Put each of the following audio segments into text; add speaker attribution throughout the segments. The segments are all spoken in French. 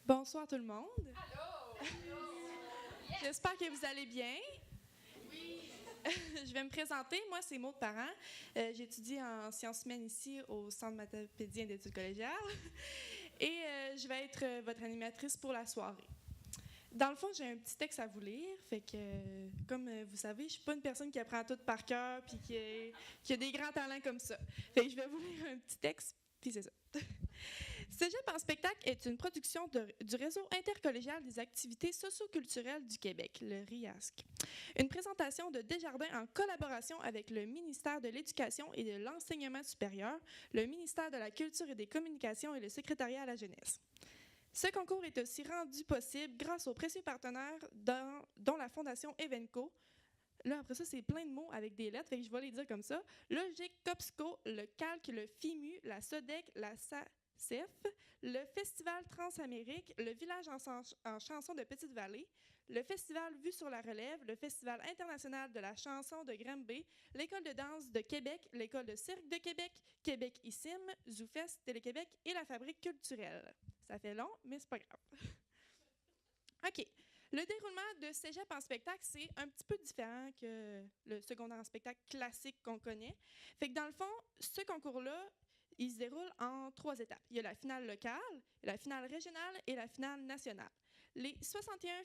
Speaker 1: Bonsoir tout le monde. J'espère que vous allez bien. Oui. Je vais me présenter. Moi, c'est Maud Parent. J'étudie en sciences humaines ici au Centre matapédien d'études collégiales. Et je vais être votre animatrice pour la soirée. Dans le fond, j'ai un petit texte à vous lire. Fait que, comme vous savez, je suis pas une personne qui apprend tout par cœur puis qui a des grands talents comme ça. Fait que je vais vous lire un petit texte, puis c'est ça. Cégep en spectacle est une production du Réseau intercollégial des activités socioculturelles du Québec, le RIASC. Une présentation de Desjardins en collaboration avec le ministère de l'Éducation et de l'Enseignement supérieur, le ministère de la Culture et des Communications et le secrétariat à la jeunesse. Ce concours est aussi rendu possible grâce aux précieux partenaires dont la Fondation Evenco. Là, après ça, c'est plein de mots avec des lettres, fait que je vais les dire comme ça. Logique, Copsco, le Calque, le FIMU, la SODEC, la SACEF, le Festival Transamérique, le Village en chanson de Petite-Vallée, le Festival Vue sur la Relève, le Festival international de la chanson de Granby, l'École de danse de Québec, l'École de cirque de Québec, Québec ISIM, ZooFest, Télé-Québec et la Fabrique culturelle. Ça fait long, mais c'est pas grave. OK. Le déroulement de Cégep en spectacle, c'est un petit peu différent que le secondaire en spectacle classique qu'on connaît. Fait que dans le fond, ce concours-là, il se déroule en 3 étapes. Il y a la finale locale, la finale régionale et la finale nationale. Les 61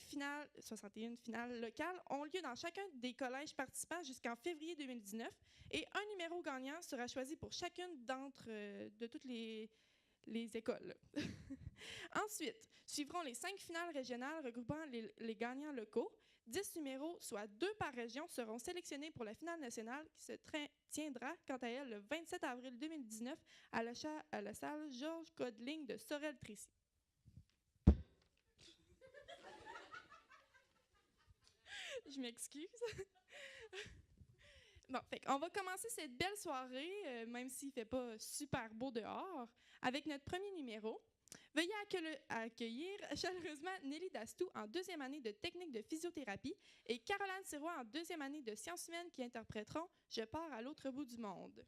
Speaker 1: finales locales ont lieu dans chacun des collèges participants jusqu'en février 2019 et un numéro gagnant sera choisi pour chacune de toutes les écoles. Ensuite, suivront les 5 finales régionales regroupant les gagnants locaux. 10 numéros, soit 2 par région, seront sélectionnés pour la finale nationale qui se tiendra, quant à elle, le 27 avril 2019 à la salle Georges Codeling de Sorel-Tracy. Je m'excuse. Bon, on va commencer cette belle soirée, même s'il ne fait pas super beau dehors, avec notre premier numéro. Veuillez accueillir chaleureusement Nelly Dastou en 2e année de technique de physiothérapie et Caroline Sirois en 2e année de sciences humaines qui interpréteront « Je pars à l'autre bout du monde ».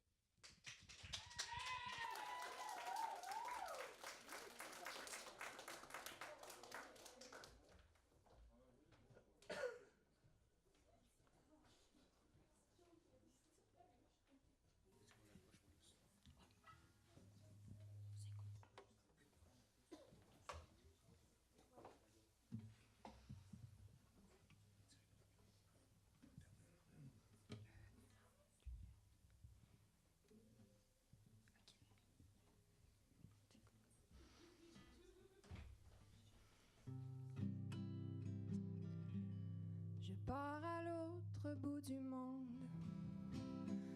Speaker 2: Je pars à l'autre bout du monde,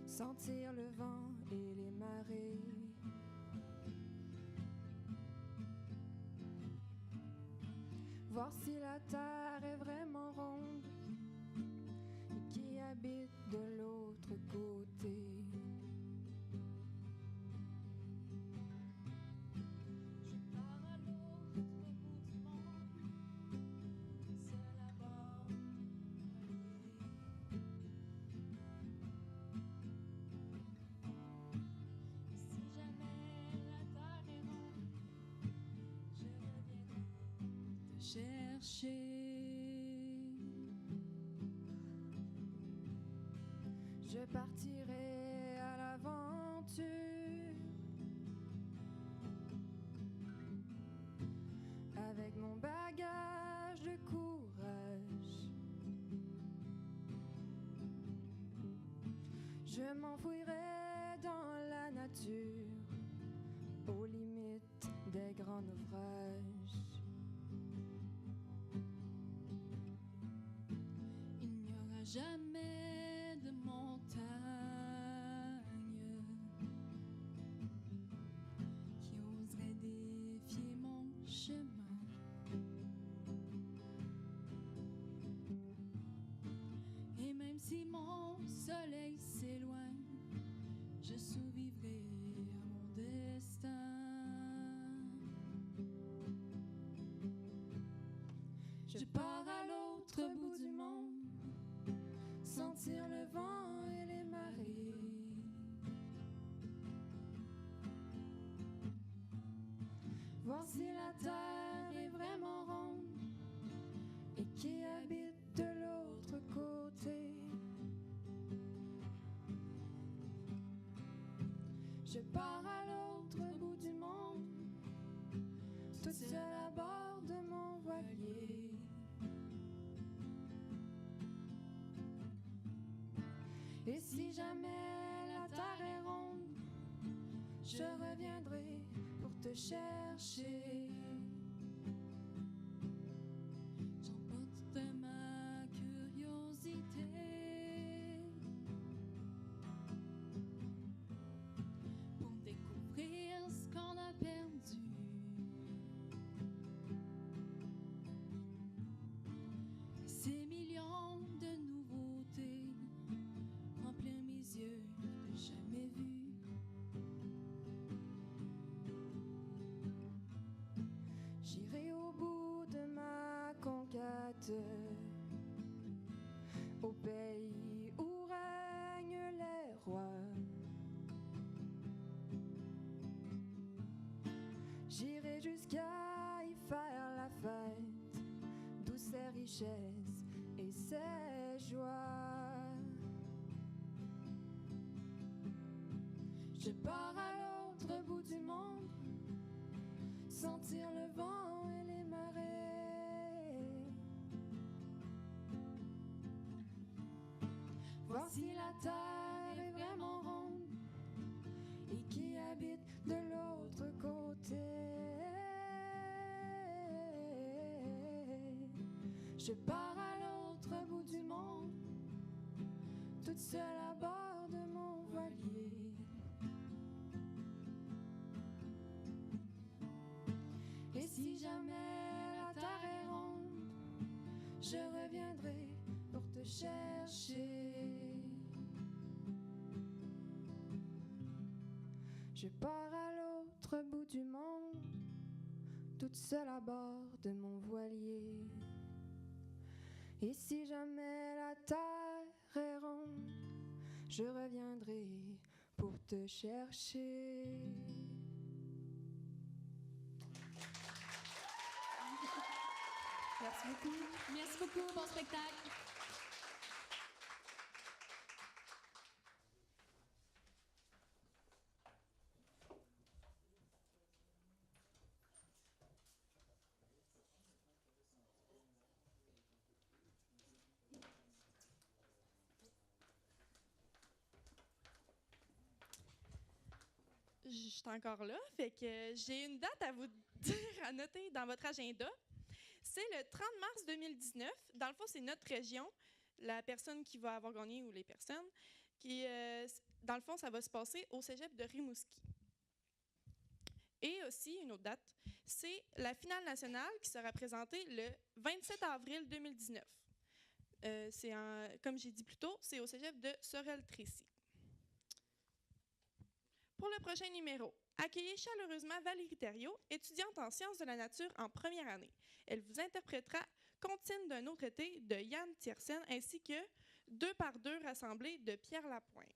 Speaker 2: sentir le vent et les marées. Voir si la terre est vraiment ronde et qui habite de l'autre côté. Chercher. Je partirai à l'aventure avec mon bagage de courage. Je m'enfouirai dans la nature aux limites des grands naufrages.
Speaker 3: Jamais de montagne qui oserait défier mon chemin. Et même si mon soleil s'éloigne, je survivrai à mon destin. Je pars à l'autre bout du monde, sentir le vent et les marées. Voir si la terre est vraiment
Speaker 2: Je pars à l'autre bout du monde, toute seule à bord de mon voilier. Et si jamais la terre est ronde, je reviendrai pour te chercher.
Speaker 3: J'emporte ma curiosité pour découvrir ce qu'on a perdu. Ces millions de nouveautés en plein mes yeux de jamais vues.
Speaker 2: J'irai au bout de ma conquête, au pays où règnent les rois. J'irai jusqu'à y faire la fête, d'où ses richesses et ses joies. Je pars à l'autre bout du monde, sentir le vent et les marées. Voir si la terre est vraiment ronde et qui habite de l'autre côté. Je pars à l'autre bout du monde, toute seule à bord de mon voilier. Et si jamais la terre est ronde, je reviendrai pour te chercher. Je pars à l'autre bout du monde, toute seule à bord de mon voilier. Et si jamais la terre est ronde, je reviendrai pour te chercher.
Speaker 3: Merci beaucoup. Merci beaucoup. Bon spectacle.
Speaker 1: Je suis encore là, fait que j'ai une date à vous dire, à noter dans votre agenda. C'est le 30 mars 2019. Dans le fond, c'est notre région, la personne qui va avoir gagné ou les personnes. Dans le fond, ça va se passer au cégep de Rimouski. Et aussi, une autre date, c'est la finale nationale qui sera présentée le 27 avril 2019. Comme j'ai dit plus tôt, c'est au cégep de Sorel-Tracy. Pour le prochain numéro, accueillez chaleureusement Valérie Thériault, étudiante en sciences de la nature en première année. Elle vous interprétera Comptine d'un autre été de Yann Tiersen ainsi que 2 par 2 rassemblés de Pierre Lapointe.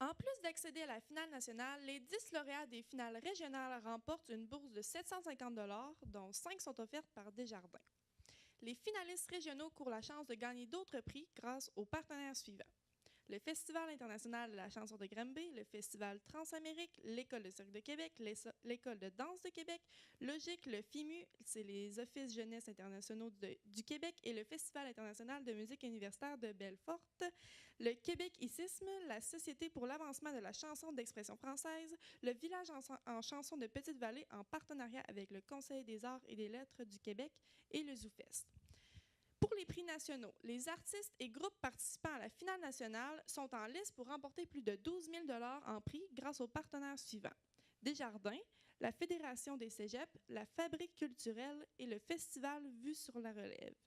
Speaker 1: En plus d'accéder à la finale nationale, les 10 lauréats des finales régionales remportent une bourse de 750 $, dont 5 sont offertes par Desjardins. Les finalistes régionaux courent la chance de gagner d'autres prix grâce aux partenaires suivants: le Festival international de la chanson de Granby, le Festival Transamérique, l'École de cirque de Québec, l'École de danse de Québec, Logique, le FIMU, c'est les Offices jeunesse internationaux du Québec, et le Festival international de musique universitaire de Belfort, le Québec-Icisme, la Société pour l'avancement de la chanson d'expression française, le Village en chanson de Petite-Vallée en partenariat avec le Conseil des arts et des lettres du Québec et le ZooFest. Pour les prix nationaux, les artistes et groupes participant à la finale nationale sont en lice pour remporter plus de 12 000 $ en prix grâce aux partenaires suivants: Desjardins, la Fédération des cégeps, la Fabrique culturelle et le Festival Vue sur la Relève.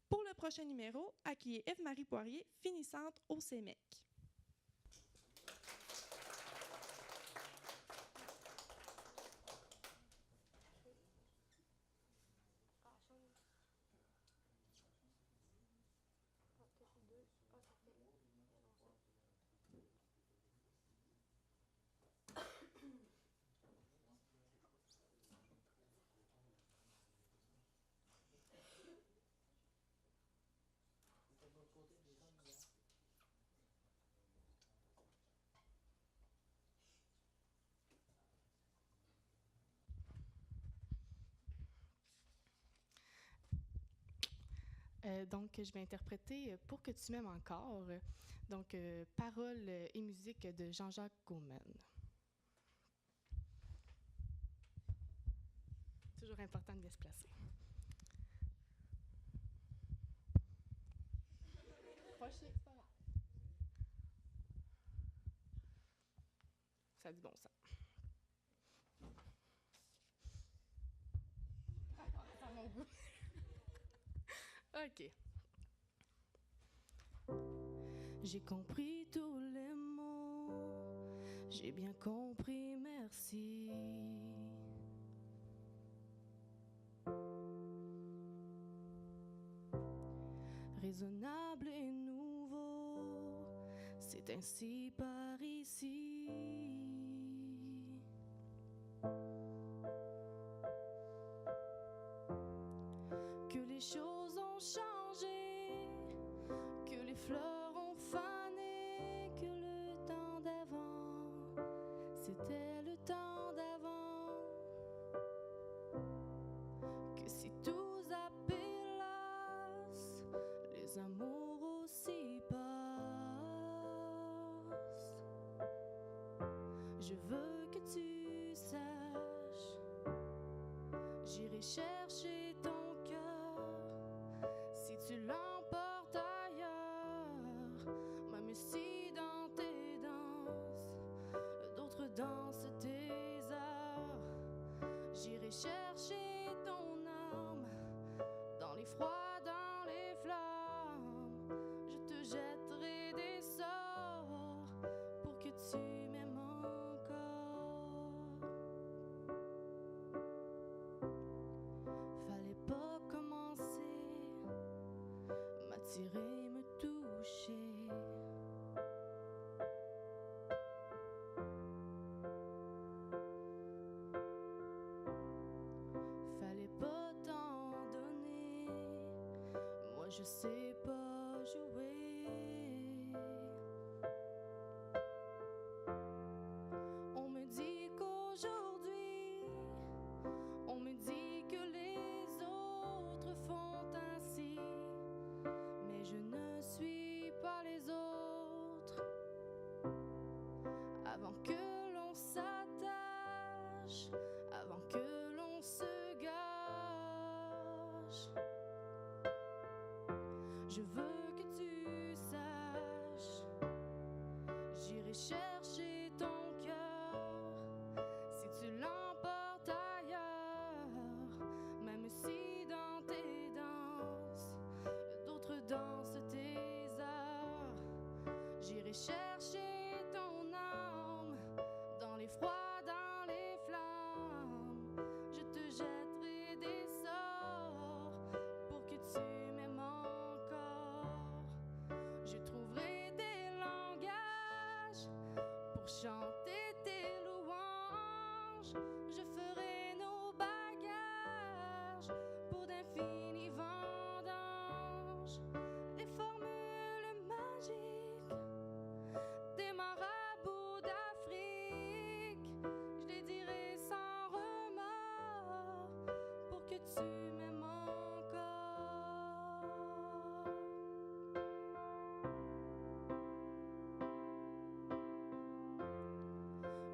Speaker 1: Pour le prochain numéro, accueillez Ève-Marie Poirier, finissante au CEMEC.
Speaker 4: Donc, je vais interpréter Pour que tu m'aimes encore, donc paroles et musique de Jean-Jacques Goldman. Toujours important de bien se placer. Prochain, c'est pas grave. Ça a du bon sens. Ça a mon goût. OK. J'ai compris tous les mots, j'ai bien compris, merci. Raisonnable et nouveau, c'est ainsi par ici. Que les choses ont changé, que les fleurs ont fané, que le temps d'avant, c'était le temps d'avant. Que si tout appellasse, les amours aussi passent. Je veux que tu saches, j'irai chercher ton si tu l'emportes ailleurs, même si dans tes danses, d'autres dansent tes heures. J'irai chercher ton âme dans les froids, dans les flammes. Je te jetterai des sorts pour que tu m'aimes encore. Fallait pas commencer, m'attirer, me toucher. Fallait pas t'en donner, moi je sais pas jouer. On me dit qu'aujourd'hui, on me dit que les autres font ainsi, mais je ne suis pas les autres. Avant que l'on s'attache, avant que l'on se gâche, je veux que tu saches, j'irai chercher ton cœur si tu l'emportes ailleurs, même si dans tes danses, d'autres dansent tes heures. J'irai chercher ton âme dans les froids, dans les flammes. Je te jetterai des sorts pour que tu m'aimes encore. Je trouverai des langages
Speaker 3: pour chanter tes louanges. Je ferai nos bagages pour d'infinis vendanges. Des formules magiques, des marabouts d'Afrique, je les dirai sans remords pour que tu m'aimes encore.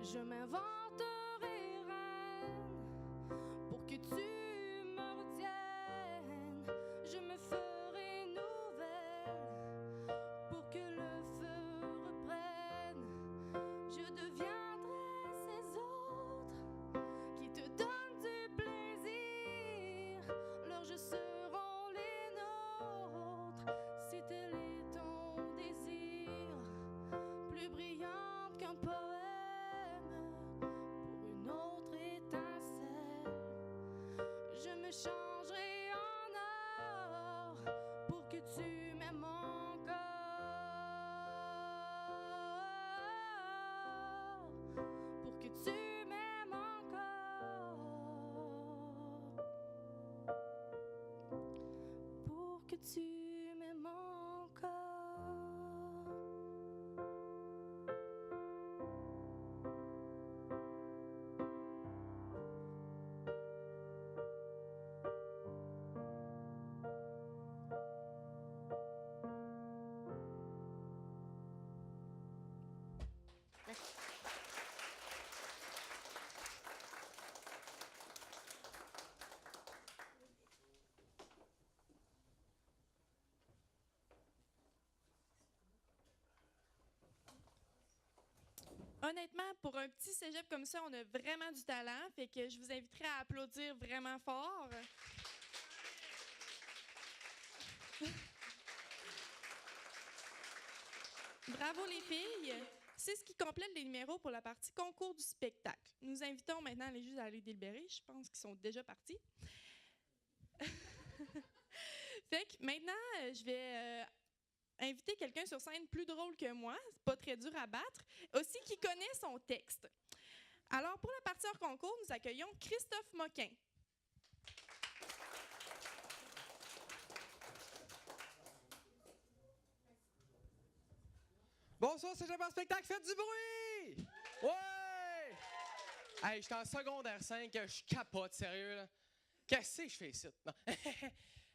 Speaker 3: Je m'inventerai reine pour que tu me retiennes. Je me ferai nouvelle pour que le feu reprenne. Je deviendrai ces autres qui te donnent du plaisir. Leurs jeux seront les nôtres si tel est ton désir. Plus brillante qu'un poème pour une autre étincelle. Je me changerai en or pour que tu m'aimes encore. Pour que tu m'aimes encore. Pour que tu m'aimes encore.
Speaker 1: Honnêtement, pour un petit cégep comme ça, on a vraiment du talent. Fait que je vous inviterai à applaudir vraiment fort. Bravo les filles. C'est ce qui complète les numéros pour la partie concours du spectacle. Nous invitons maintenant les juges à aller délibérer. Je pense qu'ils sont déjà partis. Fait que maintenant, je vais inviter quelqu'un sur scène plus drôle que moi. C'est pas très dur à battre. Aussi qui connaît son texte. Alors, pour la partie hors concours, nous accueillons Christophe Moquin.
Speaker 5: Bonsoir, c'est Cégep en spectacle, faites du bruit! Ouais! Hey, j'étais en secondaire 5, je capote, sérieux, là. Qu'est-ce que je fais ici? Non.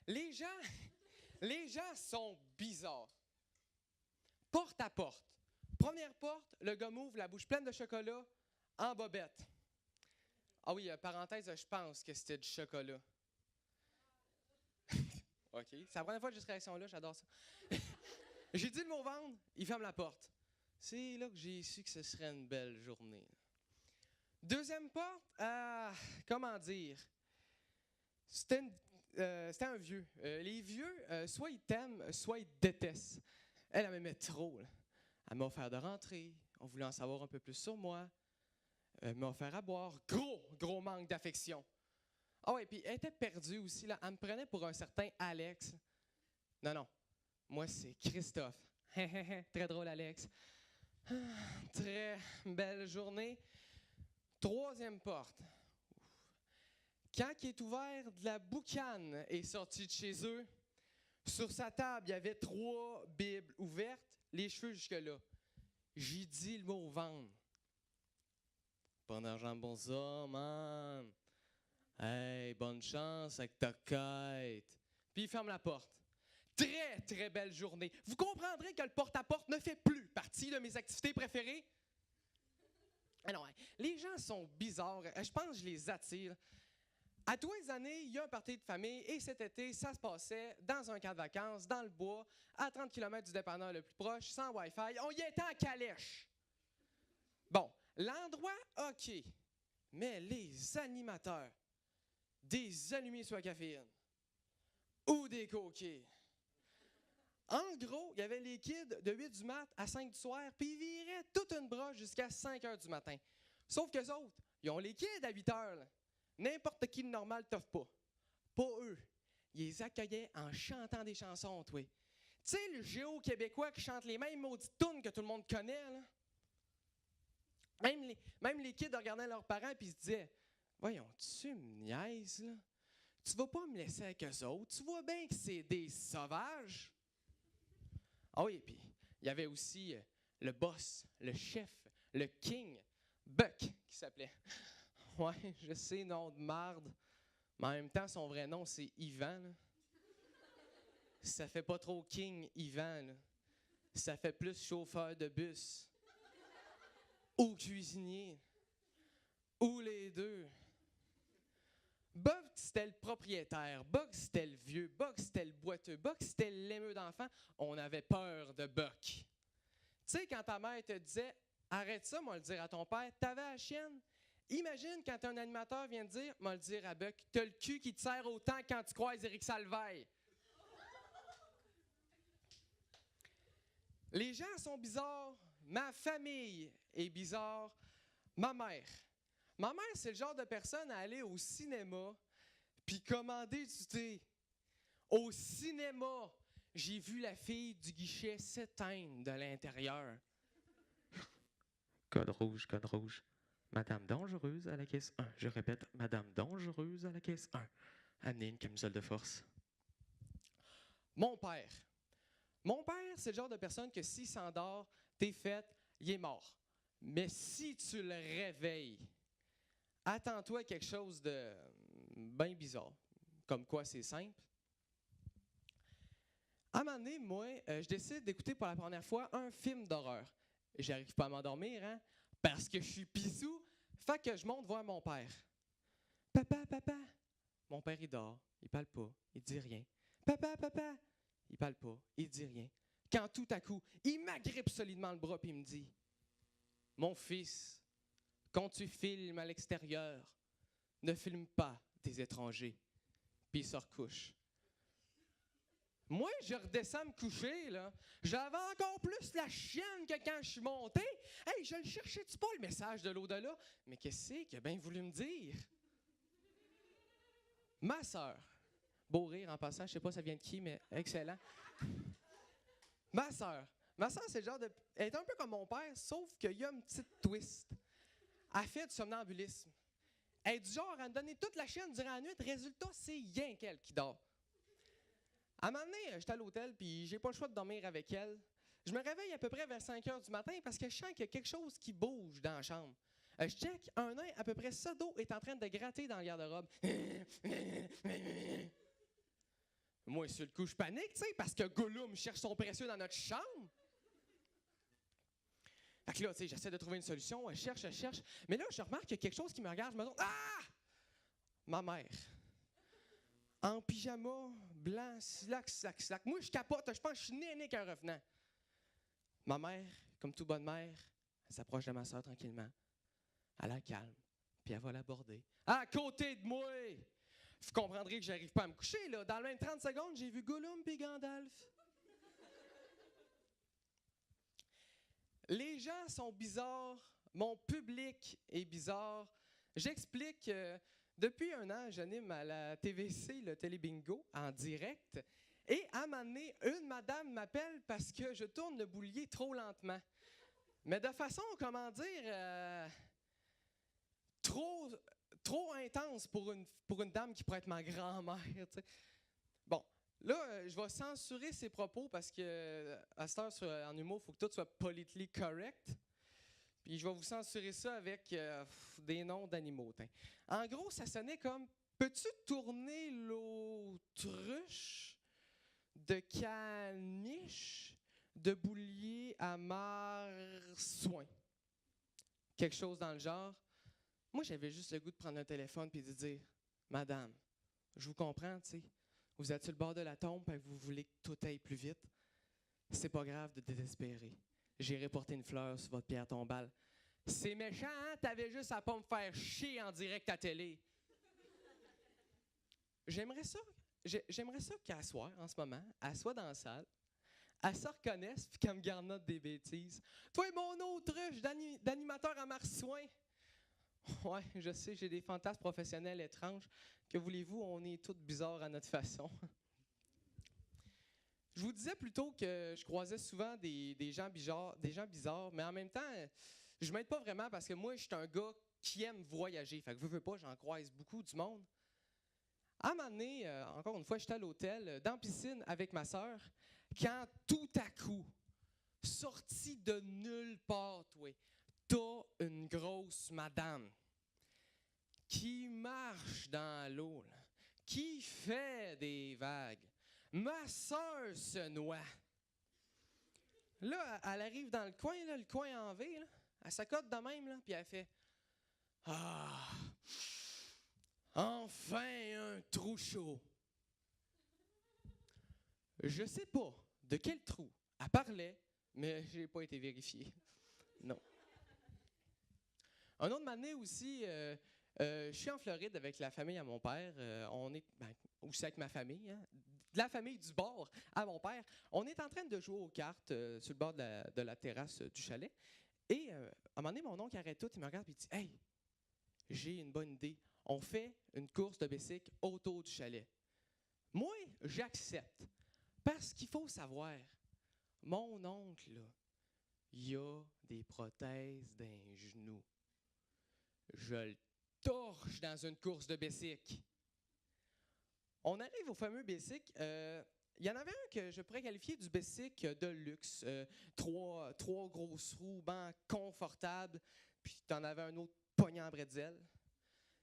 Speaker 5: Les gens sont bizarres. Porte à porte. Première porte, le gars m'ouvre la bouche pleine de chocolat en bobette. Ah oui, parenthèse, je pense que c'était du chocolat. OK. C'est la première fois que j'ai cette réaction-là, j'adore ça. J'ai dit le mot vendre, il ferme la porte. C'est là que j'ai su que ce serait une belle journée. Deuxième porte, comment dire? C'était un vieux. Les vieux, soit ils t'aiment, soit ils te détestent. Elle m'aimait trop. Là. Elle m'a offert de rentrer. On voulait en savoir un peu plus sur moi. Elle m'a offert à boire. Gros manque d'affection. Ah ouais, puis elle était perdue aussi. Là. Elle me prenait pour un certain Alex. Non. Moi, c'est Christophe. Très drôle, Alex. Très belle journée. Troisième porte. Quand il est ouvert, de la boucane est sortie de chez eux. Sur sa table, il y avait 3 Bibles ouvertes, les cheveux jusque-là. J'ai dit le mot vendre. Pas d'argent pour ça, man. Hey, bonne chance avec ta quête. Puis il ferme la porte. Très belle journée. Vous comprendrez que le porte-à-porte ne fait plus partie de mes activités préférées. Ah non, les gens sont bizarres. Je pense que je les attire. À tous les années, il y a un party de famille et cet été, ça se passait dans un camp de vacances, dans le bois, à 30 km du dépanneur le plus proche, sans Wi-Fi. On y était en calèche. Bon, l'endroit, OK. Mais les animateurs, des allumés sur la caféine ou des coquilles. En gros, il y avait les kids de 8 du mat à 5 du soir, puis ils viraient toute une broche jusqu'à 5 heures du matin. Sauf qu'eux autres, ils ont les kids à 8 heures. Là. N'importe qui de normal t'offre pas. Pas eux. Ils les accueillaient en chantant des chansons, toi. Tu sais, le géo québécois qui chante les mêmes maudites tunes que tout le monde connaît, là? Même les kids regardaient leurs parents et se disaient « Voyons, tu me niaises, là? Tu vas pas me laisser avec eux autres? Tu vois bien que c'est des sauvages? » Ah oui, puis il y avait aussi le boss, le chef, le king, Buck, qui s'appelait. Ouais, je sais, nom de marde. Mais en même temps, son vrai nom, c'est Ivan. Là. Ça fait pas trop king, Ivan. Là. Ça fait plus chauffeur de bus. Ou cuisinier. Ou les deux. Buck, c'était le propriétaire. Buck, c'était le vieux. Buck, c'était le boiteux. Buck, c'était l'émeu d'enfant. On avait peur de Buck. Tu sais, quand ta mère te disait « Arrête ça, moi le dire à ton père, t'avais la chienne. » Imagine quand un animateur vient te dire « Moi le dire à Buck, t'as le cul qui te serre autant quand tu croises Éric Salvaille. » Les gens sont bizarres. Ma famille est bizarre. Ma mère. Ma mère, c'est le genre de personne à aller au cinéma puis commander du thé. Au cinéma, j'ai vu la fille du guichet s'éteindre de l'intérieur. Code rouge, code rouge. Madame dangereuse à la caisse 1. Je répète, Madame dangereuse à la caisse 1. Amenez une camisole de force. Mon père. Mon père, c'est le genre de personne que s'il s'endort, t'es fait, il est mort. Mais si tu le réveilles, attends-toi à quelque chose de bien bizarre. Comme quoi, c'est simple. À un moment donné, moi, je décide d'écouter pour la première fois un film d'horreur. J'arrive pas à m'endormir, hein, parce que je suis pissou. Fait que je monte voir mon père. Papa, papa. Mon père, il dort. Il parle pas. Il dit rien. Papa, papa. Il parle pas. Il dit rien. Quand tout à coup, il m'agrippe solidement le bras et il me dit « Mon fils, quand tu filmes à l'extérieur, ne filme pas des étrangers. » Puis il se recouche. Moi, je redescends me coucher, là. J'avais encore plus la chienne que quand je suis monté. Hey, je le cherchais-tu pas, le message de l'au-delà? Mais qu'est-ce qu'il a bien voulu me dire? Ma sœur. Beau rire en passant, je sais pas ça vient de qui, mais excellent. Ma sœur. Ma sœur, c'est le genre de... Elle est un peu comme mon père, sauf qu'il y a une petite twist. Elle fait du somnambulisme. Elle est du genre à me donner toute la chienne durant la nuit. Résultat, c'est rien qu'elle qui dort. À un moment donné, j'étais à l'hôtel, puis j'ai pas le choix de dormir avec elle. Je me réveille à peu près vers 5 heures du matin parce que je sens qu'il y a quelque chose qui bouge dans la chambre. Je check, un nain à peu près ça d'eau est en train de gratter dans le garde-robe. Moi, sur le coup, je panique, tu sais, parce que Gollum cherche son précieux dans notre chambre. Fait que là, tu sais, j'essaie de trouver une solution, je cherche. Mais là, je remarque qu'il y a quelque chose qui me regarde, je me dis « Ah! » Ma mère. En pyjama, blanc, slack. Moi, je capote, je pense que je suis né qu'un revenant. Ma mère, comme toute bonne mère, elle s'approche de ma soeur tranquillement. Elle la calme, puis elle va l'aborder. À côté de moi! Vous comprendrez que j'arrive pas à me coucher, là. Dans le même 30 secondes, j'ai vu Gollum puis Gandalf. Les gens sont bizarres, mon public est bizarre. J'explique, depuis un an, j'anime à la TVC, le Télébingo, en direct. Et à un moment donné, une madame m'appelle parce que je tourne le boulier trop lentement. Mais de façon, comment dire, trop intense pour une dame qui pourrait être ma grand-mère. T'sais. Bon. Là, je vais censurer ses propos parce que à cette heure, en humour, il faut que tout soit politically correct. Puis je vais vous censurer ça avec des noms d'animaux. T'in. En gros, ça sonnait comme « Peux-tu tourner l'autruche de caniche de boulier à marsouin? » Quelque chose dans le genre. Moi, j'avais juste le goût de prendre un téléphone puis de dire « Madame, je vous comprends, tu sais. Vous êtes sur le bord de la tombe et vous voulez que tout aille plus vite. C'est pas grave de désespérer. J'irai porter une fleur sur votre pierre tombale. C'est méchant, hein? T'avais juste à pas me faire chier en direct à télé. J'aimerais ça qu'elle soit, en ce moment, elle soit dans la salle, elle se reconnaisse puis qu'elle me garnote des bêtises. Toi, mon autruche d'animateur à marsouin. Ouais, je sais, j'ai des fantasmes professionnels étranges. Que voulez-vous, on est tous bizarres à notre façon. Je vous disais plutôt que je croisais souvent des gens bizarres, mais en même temps, Je m'aide pas vraiment parce que moi, je suis un gars qui aime voyager. Fait que veux pas, j'en croise beaucoup du monde. À un moment donné, encore une fois, j'étais à l'hôtel, dans la piscine avec ma sœur, quand tout à coup, sorti de nulle part, t'as une grosse madame qui marche dans l'eau, là, qui fait des vagues. Ma sœur se noie. Là, elle arrive dans le coin, là, le coin en V, là, elle s'accote de même, là, puis elle fait « Ah! Enfin un trou chaud! » Je sais pas de quel trou elle parlait, mais j'ai pas été vérifié. Non. Un autre année aussi, je suis en Floride avec la famille à mon père. On est aussi avec ma famille, hein, de la famille du bord à mon père. On est en train de jouer aux cartes sur le bord de la terrasse du chalet. Et à un moment donné, mon oncle arrête tout, il me regarde et il dit « Hey, j'ai une bonne idée. On fait une course de bicycle autour du chalet. » Moi, j'accepte. Parce qu'il faut savoir, mon oncle, là, il a des prothèses d'un genou. Je le torche dans une course de bicycle. On arrive au fameux bicycle. Il y en avait un que je pourrais qualifier du bicycle de luxe. Trois grosses roues, bancs confortables, puis tu en avais un autre pognant en bretzel.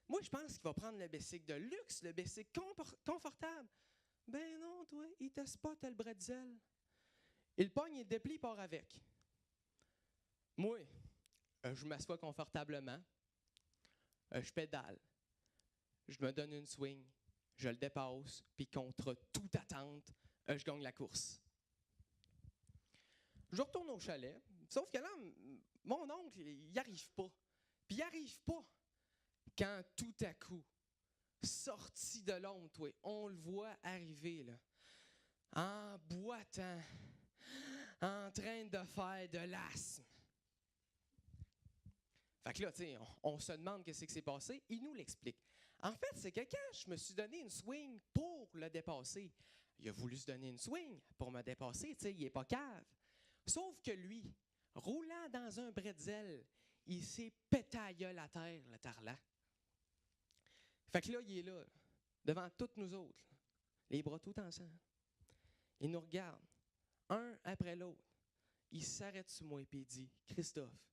Speaker 5: Moi, je pense qu'il va prendre le bicycle de luxe, le bicycle confortable. Ben non, toi, il te spot le bretzel. Il pogne, il déplie, il part avec. Moi, je m'assois confortablement. Je pédale. Je me donne une swing. Je le dépasse, puis contre toute attente, je gagne la course. Je retourne au chalet, sauf que là, mon oncle, il n'y arrive pas. Puis il n'y arrive pas quand tout à coup, sorti de l'ombre, on le voit arriver, là, en boitant, en train de faire de l'asthme. Fait que là, tu sais, on se demande qu'est-ce qui s'est passé. Il nous l'explique. En fait, c'est que quand je me suis donné une swing pour le dépasser, il a voulu se donner une swing pour me dépasser, tu sais, il n'est pas cave. Sauf que lui, roulant dans un bretzel, il s'est pété à gueule à terre, le tarlat. Fait que là, il est là, devant toutes nous autres, là, les bras tout ensemble. Il nous regarde, un après l'autre. Il s'arrête sur moi et il dit « Christophe,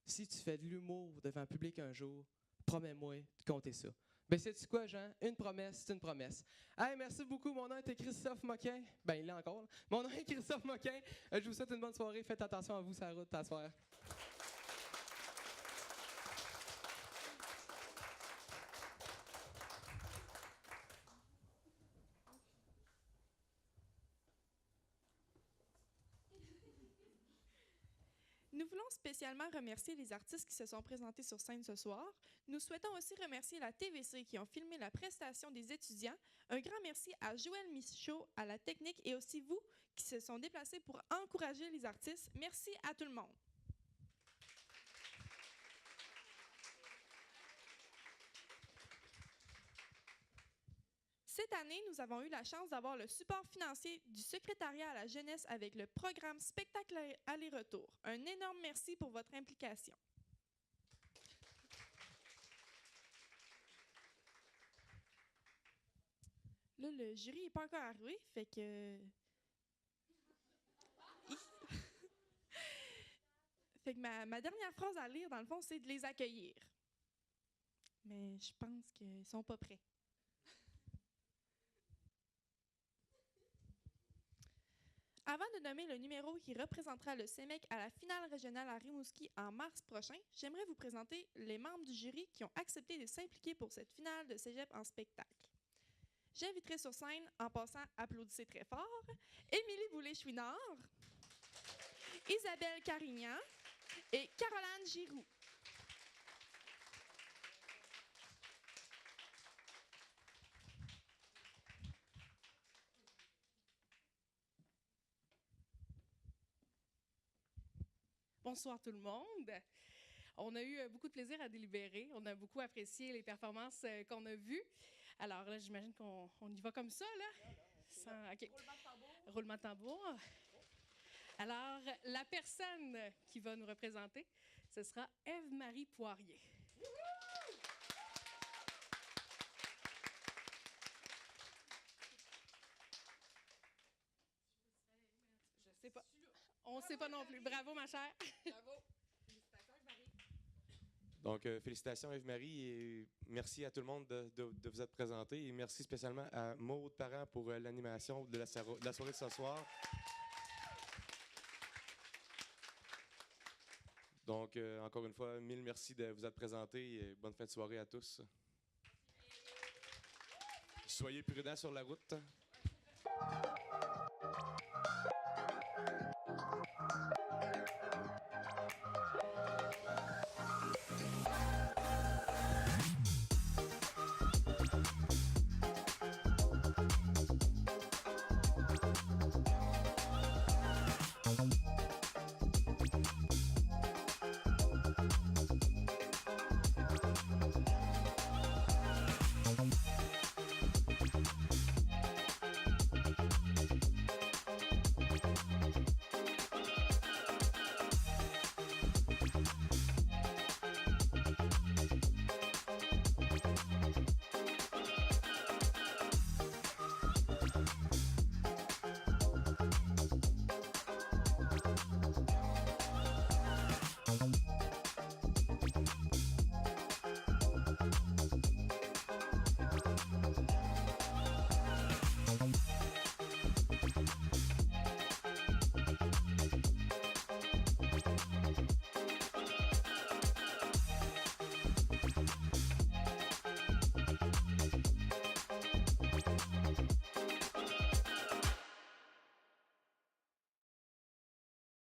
Speaker 5: si tu fais de l'humour devant le public un jour, promets-moi de compter ça. » Ben, sais-tu quoi, Jean? Une promesse, c'est une promesse. Hey, merci beaucoup. Mon nom était Christophe Moquin. Ben, il est encore là. Mon nom est Christophe Moquin. Je vous souhaite une bonne soirée. Faites attention à vous sur la route, t'asseoir.
Speaker 1: Nous voulons spécialement remercier les artistes qui se sont présentés sur scène ce soir. Nous souhaitons aussi remercier la TVC qui ont filmé la prestation des étudiants. Un grand merci à Joël Michaud à la technique et aussi vous qui se sont déplacés pour encourager les artistes. Merci à tout le monde. Cette année, nous avons eu la chance d'avoir le support financier du secrétariat à la jeunesse avec le programme Spectacle aller-retour. Un énorme merci pour votre implication. Là, le jury n'est pas encore arrivé, fait que... fait que ma dernière phrase à lire, dans le fond, c'est de les accueillir. Mais je pense qu'ils ne sont pas prêts. Avant de nommer le numéro qui représentera le CEMEC à la finale régionale à Rimouski en mars prochain, j'aimerais vous présenter les membres du jury qui ont accepté de s'impliquer pour cette finale de cégep en spectacle. J'inviterai sur scène, en passant, applaudissez très fort, Émilie Boulay-Chouinard, Isabelle Carignan et Caroline Giroux.
Speaker 6: Bonsoir tout le monde. On a eu beaucoup de plaisir à délibérer. On a beaucoup apprécié les performances qu'on a vues. Alors là, j'imagine qu'on y va comme ça, là. Okay. Roulement de tambour. Roulement de tambour. Alors, la personne qui va nous représenter, ce sera Ève-Marie Poirier. Je sais pas. On ne sait pas non plus. Bravo, ma chère.
Speaker 7: Bravo. Félicitations, Eve-Marie. Donc, félicitations, Eve-Marie, et merci à tout le monde de vous être présenté. Et merci spécialement à Maude Parent pour l'animation de la soirée de ce soir. Donc, encore une fois, mille merci de vous être présenté et bonne fin de soirée à tous. Soyez prudents sur la route.